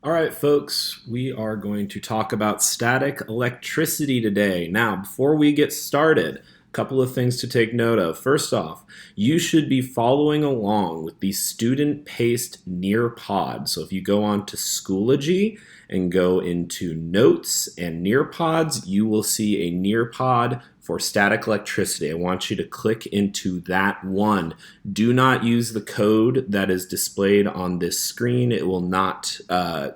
All right, folks, we are going to talk about static electricity today. Now, before we get started, a couple of things to take note of. First off, you should be following along with the student-paced Nearpod. So if you go on to Schoology and go into Notes and Nearpods, you will see a Nearpod for static electricity. I want you to click into that one. Do not use the code that is displayed on this screen. It will not,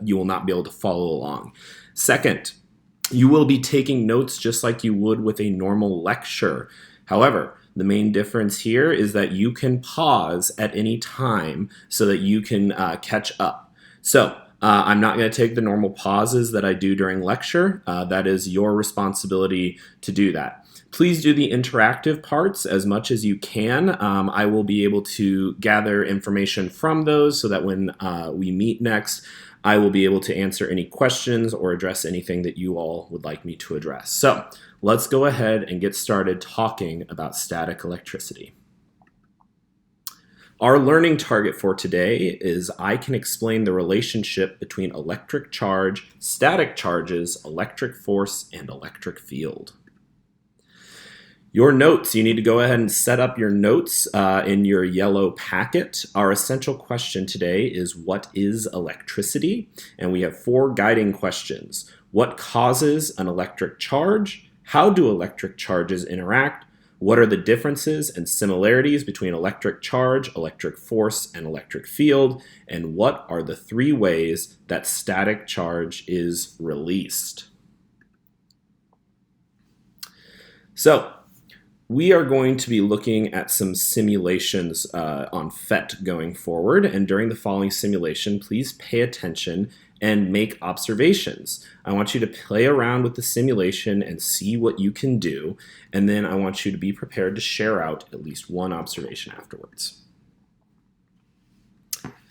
you will not be able to follow along. Second, you will be taking notes just like you would with a normal lecture. However, the main difference here is that you can pause at any time so that you can catch up. So I'm not going to take the normal pauses that I do during lecture. That is your responsibility to do that. Please do the interactive parts as much as you can. I will be able to gather information from those so that when we meet next, I will be able to answer any questions or address anything that you all would like me to address. So let's go ahead and get started talking about static electricity. Our learning target for today is I can explain the relationship between electric charge, static charges, electric force, and electric field. Your notes, you need to go ahead and set up your notes in your yellow packet. Our essential question today is what is electricity? And we have 4 guiding questions. What causes an electric charge? How do electric charges interact? What are the differences and similarities between electric charge, electric force, and electric field? And what are the 3 ways that static charge is released? So, we are going to be looking at some simulations on PhET going forward, and during the following simulation, please pay attention and make observations. I want you to play around with the simulation and see what you can do, and then I want you to be prepared to share out at least one observation afterwards.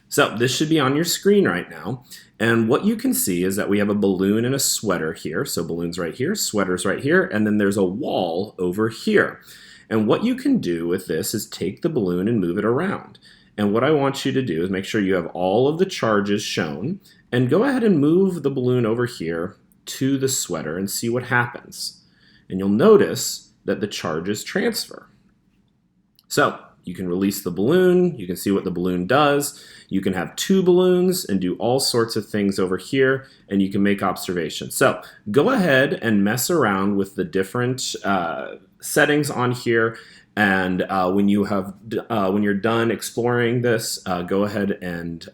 So this should be on your screen right now, and what you can see is that we have a balloon and a sweater here. So balloon's right here, sweater's right here, and then there's a wall over here. And what you can do with this is take the balloon and move it around. And what I want you to do is make sure you have all of the charges shown, and go ahead and move the balloon over here to the sweater and see what happens. And you'll notice that the charges transfer. So you can release the balloon, you can see what the balloon does, you can have 2 balloons and do all sorts of things over here, and you can make observations. So go ahead and mess around with the different settings on here, and when you're done exploring this, go ahead and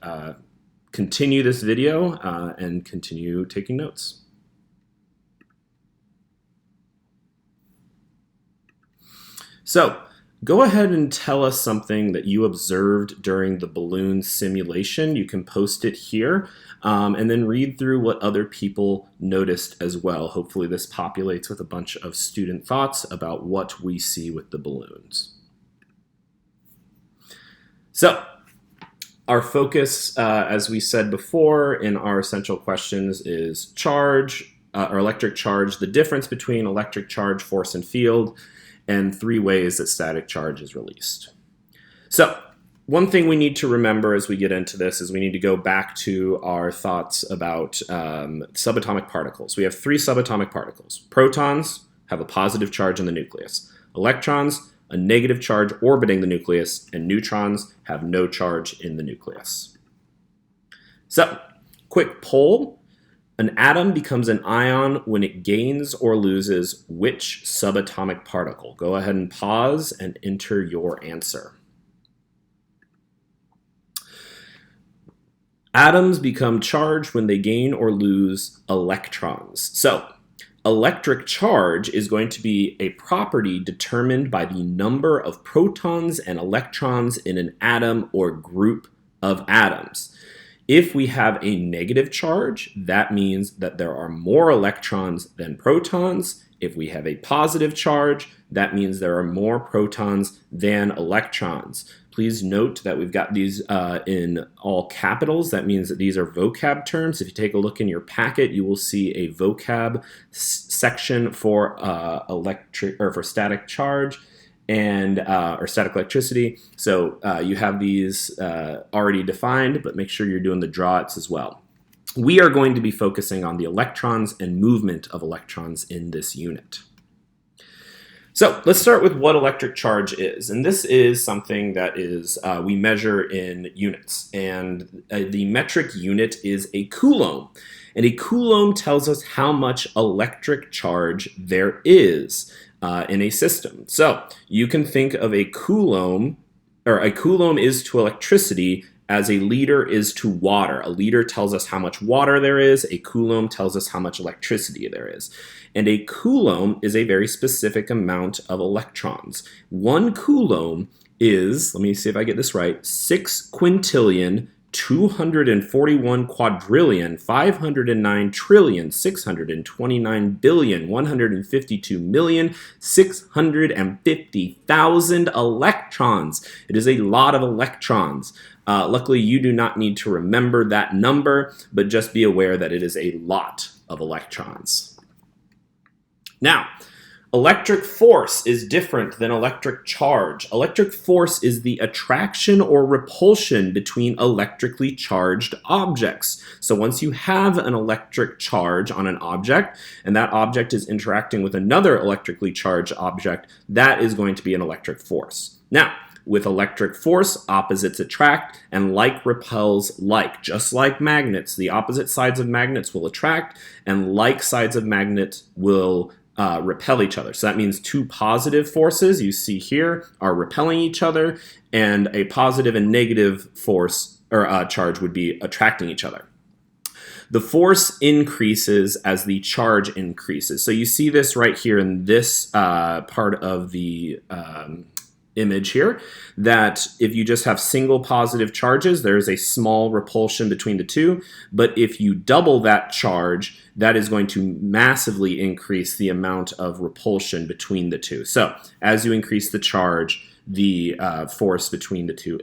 continue this video and continue taking notes. So go ahead and tell us something that you observed during the balloon simulation. You can post it here, and then read through what other people noticed as well. Hopefully this populates with a bunch of student thoughts about what we see with the balloons. So our focus, as we said before in our essential questions, is charge, or electric charge, the difference between electric charge, force, and field, and 3 ways that static charge is released. So one thing we need to remember as we get into this is we need to go back to our thoughts about subatomic particles. We have 3 subatomic particles. Protons have a positive charge in the nucleus. Electrons, a negative charge orbiting the nucleus, and neutrons have no charge in the nucleus. So, quick poll. An atom becomes an ion when it gains or loses which subatomic particle? Go ahead and pause and enter your answer. Atoms become charged when they gain or lose electrons. So, electric charge is going to be a property determined by the number of protons and electrons in an atom or group of atoms. If we have a negative charge, that means that there are more electrons than protons. If we have a positive charge, that means there are more protons than electrons. Please note that we've got these in all capitals. That means that these are vocab terms. If you take a look in your packet, you will see a vocab section for for static charge and or static electricity. So you have these already defined, but make sure you're doing the drawouts as well. we are going to be focusing on the electrons and movement of electrons in this unit. So let's start with what electric charge is. And this is something that is we measure in units. And the metric unit is a coulomb. And a coulomb tells us how much electric charge there is in a system. So you can think of a coulomb, or a coulomb is to electricity as a liter is to water. A liter tells us how much water there is. A coulomb tells us how much electricity there is. And a coulomb is a very specific amount of electrons. 1 coulomb is, let me see if I get this right, 6 quintillion, 241 quadrillion, 509 trillion, 629 billion, 152 million, 650,000 electrons. It is a lot of electrons. Luckily, you do not need to remember that number, but just be aware that it is a lot of electrons. Now, electric force is different than electric charge. Electric force is the attraction or repulsion between electrically charged objects. So once you have an electric charge on an object, and that object is interacting with another electrically charged object, that is going to be an electric force. Now, with electric force, opposites attract, and like repels like. Just like magnets, the opposite sides of magnets will attract, and like sides of magnets will repel each other. So that means 2 positive forces you see here are repelling each other, and a positive and negative force or charge would be attracting each other. The force increases as the charge increases. So you see this right here in this part of the image here, that if you just have single positive charges, there's a small repulsion between the two, but if you double that charge, that is going to massively increase the amount of repulsion between the two. So as you increase the charge, the force between the two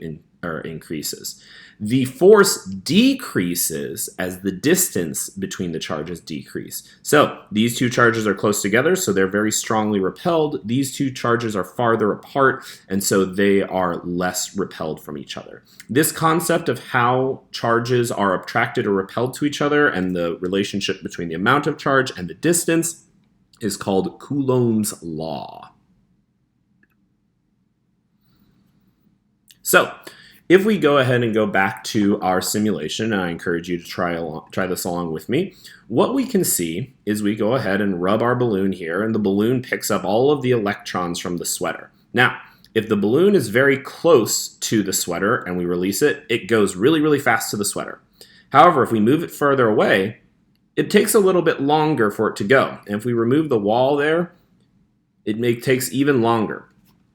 increases. The force decreases as the distance between the charges decrease. So these 2 charges are close together, so they're very strongly repelled. These 2 charges are farther apart, and so they are less repelled from each other. This concept of how charges are attracted or repelled to each other and the relationship between the amount of charge and the distance is called Coulomb's law. So, if we go ahead and go back to our simulation, and I encourage you to try this along with me, what we can see is we go ahead and rub our balloon here, and the balloon picks up all of the electrons from the sweater. Now, if the balloon is very close to the sweater and we release it, it goes really, really fast to the sweater. However, if we move it further away, it takes a little bit longer for it to go. And if we remove the wall there, it takes even longer.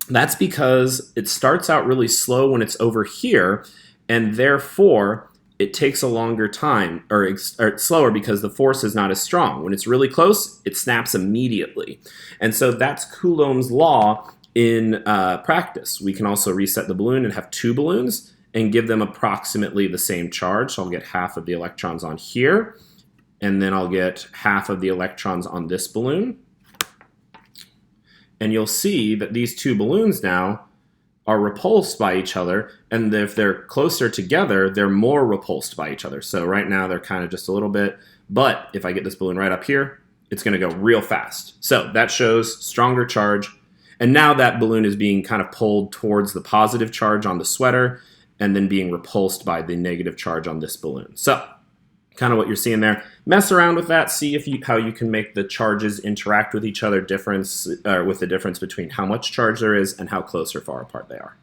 That's because it starts out really slow when it's over here, and therefore it takes a longer time, or it's slower because the force is not as strong. When it's really close, it snaps immediately. And so that's Coulomb's law in practice. We can also reset the balloon and have 2 balloons and give them approximately the same charge. So I'll get half of the electrons on here, and then I'll get half of the electrons on this balloon. And you'll see that these 2 balloons now are repulsed by each other, and if they're closer together, they're more repulsed by each other. So right now they're kind of just a little bit, but if I get this balloon right up here, it's going to go real fast. So that shows stronger charge, and now that balloon is being kind of pulled towards the positive charge on the sweater, and then being repulsed by the negative charge on this balloon. So kind of what you're seeing there. Mess around with that, see how you can make the charges interact with each other, with the difference between how much charge there is and how close or far apart they are.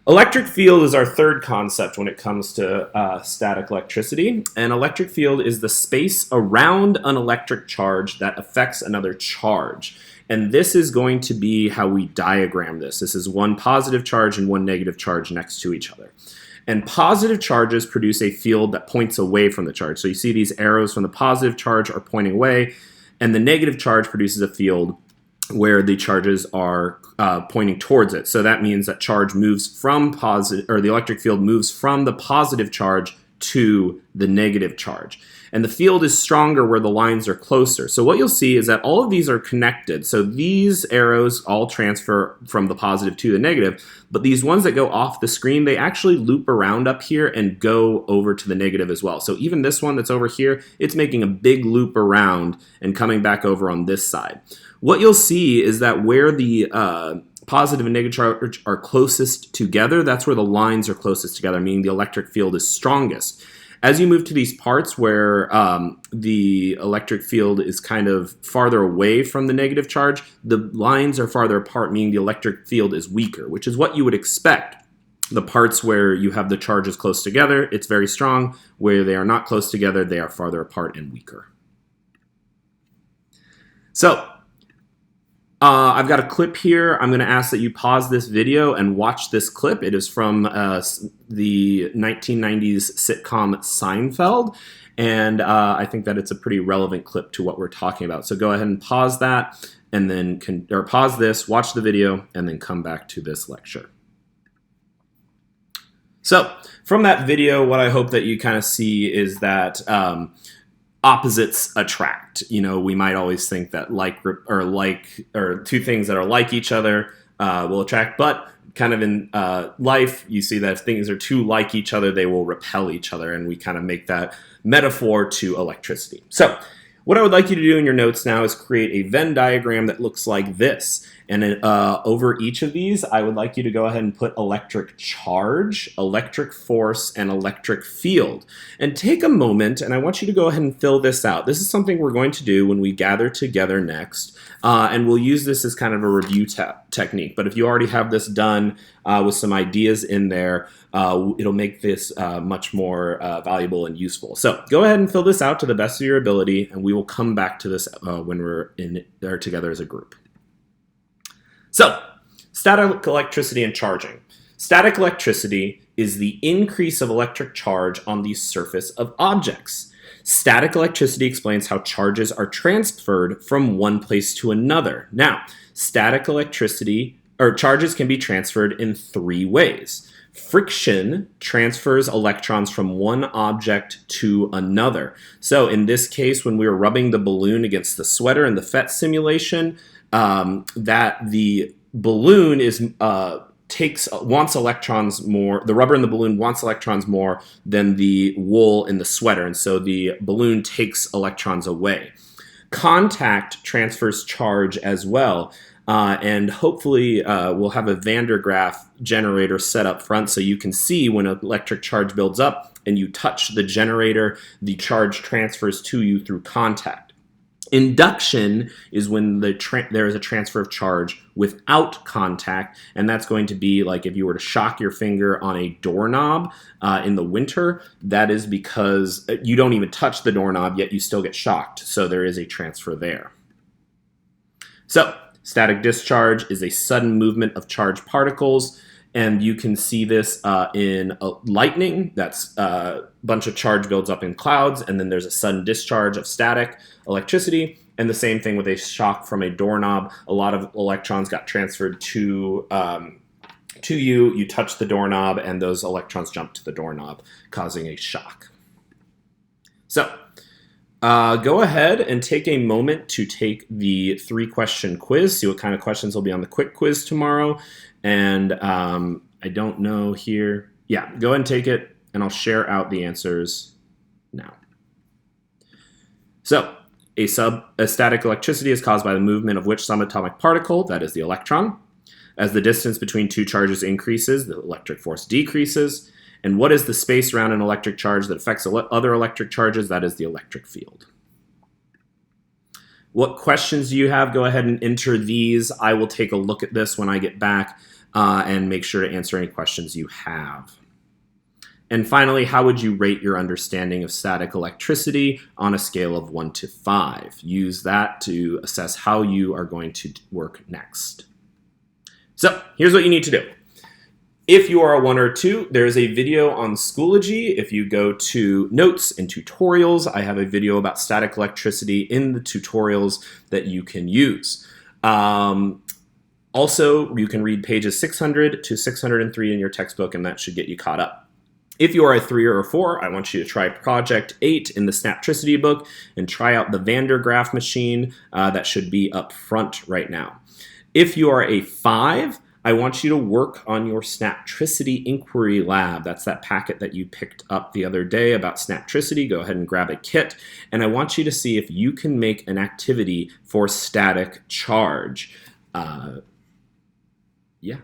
Electric field is our 3rd concept when it comes to static electricity. An electric field is the space around an electric charge that affects another charge. And this is going to be how we diagram this. This is 1 positive charge and 1 negative charge next to each other. And positive charges produce a field that points away from the charge. So you see these arrows from the positive charge are pointing away, and the negative charge produces a field where the charges are pointing towards it. So that means that charge moves from the electric field moves from the positive charge to the negative charge. And the field is stronger where the lines are closer. So what you'll see is that all of these are connected. So these arrows all transfer from the positive to the negative, but these ones that go off the screen, they actually loop around up here and go over to the negative as well. So even this one that's over here, it's making a big loop around and coming back over on this side. What you'll see is that where the positive and negative charge are closest together, that's where the lines are closest together, meaning the electric field is strongest. As you move to these parts where the electric field is kind of farther away from the negative charge, the lines are farther apart, meaning the electric field is weaker, which is what you would expect. The parts where you have the charges close together, it's very strong. Where they are not close together, they are farther apart and weaker. So, I've got a clip here. I'm going to ask that you pause this video and watch this clip. It is from the 1990s sitcom Seinfeld, and I think that it's a pretty relevant clip to what we're talking about. So go ahead and pause that, and then pause this, watch the video, and then come back to this lecture. So from that video, what I hope that you kind of see is that opposites attract. You know, we might always think that or two things that are like each other will attract, but kind of in life, you see that if things are too like each other, they will repel each other, and we kind of make that metaphor to electricity. So what I would like you to do in your notes now is create a Venn diagram that looks like this. And over each of these, I would like you to go ahead and put electric charge, electric force, and electric field. And take a moment, and I want you to go ahead and fill this out. This is something we're going to do when we gather together next. And we'll use this as kind of a review technique. But if you already have this done with some ideas in there, it'll make this much more valuable and useful. So go ahead and fill this out to the best of your ability, and we will come back to this when we're together as a group. So, static electricity and charging. Static electricity is the increase of electric charge on the surface of objects. Static electricity explains how charges are transferred from one place to another. Now, static electricity or charges can be transferred in three ways. Friction transfers electrons from one object to another. So in this case, when we were rubbing the balloon against the sweater in the PhET simulation, that the balloon wants electrons more. The rubber in the balloon wants electrons more than the wool in the sweater, and so the balloon takes electrons away. Contact transfers charge as well. And hopefully we'll have a Van der Graaf generator set up front so you can see when an electric charge builds up and you touch the generator, the charge transfers to you through contact. Induction is when there is a transfer of charge without contact, and that's going to be like if you were to shock your finger on a doorknob in the winter. That is because you don't even touch the doorknob, yet you still get shocked, so there is a transfer there. So, static discharge is a sudden movement of charged particles, and you can see this in lightning. That's a bunch of charge builds up in clouds, and then there's a sudden discharge of static electricity, and the same thing with a shock from a doorknob. A lot of electrons got transferred to you. You touch the doorknob, and those electrons jump to the doorknob, causing a shock. So, go ahead and take a moment to take the 3-question quiz. See what kind of questions will be on the quick quiz tomorrow. And I don't know here. Yeah, go ahead and take it, and I'll share out the answers now. So, a static electricity is caused by the movement of which subatomic particle? That is the electron. As the distance between two charges increases, the electric force decreases. And what is the space around an electric charge that affects other electric charges? That is the electric field. What questions do you have? Go ahead and enter these. I will take a look at this when I get back and make sure to answer any questions you have. And finally, how would you rate your understanding of static electricity on a scale of 1 to 5? Use that to assess how you are going to work next. So here's what you need to do. If you are a 1 or 2, there is a video on Schoology. If you go to Notes and Tutorials, I have a video about static electricity in the tutorials that you can use. Also, you can read pages 600 to 603 in your textbook, and that should get you caught up. If you are a 3 or a 4, I want you to try Project 8 in the Snaptricity book and try out the Van der Graaf machine that should be up front right now. If you are a 5, I want you to work on your Snaptricity Inquiry Lab. That's that packet that you picked up the other day about Snaptricity. Go ahead and grab a kit. And I want you to see if you can make an activity for static charge. Yeah.